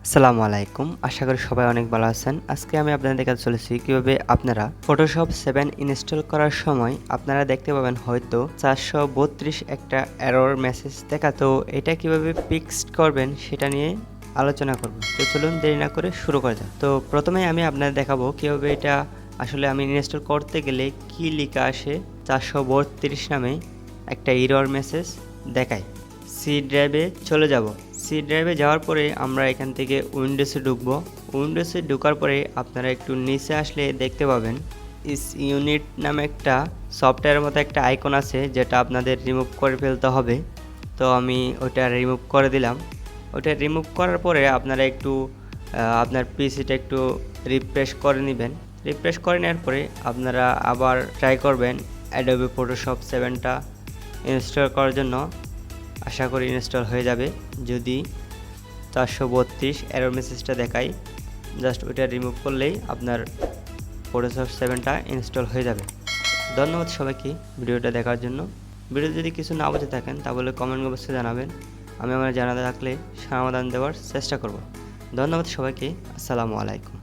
আসসালামু আলাইকুম, আশা করি সবাই অনেক ভালো আছেন। আজকে আমি আপনাদের দেখাতে চলেছি কিভাবে আপনারা ফটোশপ 7 ইনস্টল করার সময় আপনারা দেখতে পাবেন হয়তো 432 একটা এরর মেসেজ দেখা। তো এটা কিভাবে ফিক্সড করবেন সেটা নিয়ে আলোচনা করব। তো চলুন দেরি না করে শুরু করা যাক। তো প্রথমে আমি আপনাদের দেখাবো কিভাবে এটা আসলে আমি ইনস্টল করতে গেলে কি লেখা আসে 432 নামে একটা এরর মেসেজ দেখায়। সি ড্রাইভে চলে যাব। সি ড্রাইভে যাওয়ার পরে আমরা এখান থেকে উইন্ডোজে ঢুকবো। উইন্ডোজে ঢোকার পরে আপনারা একটু নিচে আসলে দেখতে পাবেন ইসইউনিট নামে একটা সফটওয়্যারের মতো একটা আইকন আছে, যেটা আপনাদের রিমুভ করে ফেলতে হবে। তো আমি ওটা রিমুভ করে দিলাম। ওটা রিমুভ করার পরে আপনারা একটু আপনার পিসিটা একটু রিফ্রেশ করে নেবেন। রিফ্রেশ করে নেওয়ার পরে আপনারা আবার ট্রাই করবেন অ্যাডোবি ফটোশপ 7টা ইনস্টল করার জন্য। আশা করি ইনস্টল হয়ে যাবে। যদি 432 এরর মেসেজটা দেখায়, জাস্ট ওইটা রিমুভ করলেই আপনার ফটোশপ 7টা ইনস্টল হয়ে যাবে। ধন্যবাদ সবাইকে ভিডিওটা দেখার জন্য। ভিডিও যদি কিছু না বুঝে থাকেন তাহলে কমেন্ট বক্সে জানাবেন। আমি আমার জানাতে থাকলে সমাধান দেওয়ার চেষ্টা করব। ধন্যবাদ সবাইকে। আসসালামু আলাইকুম।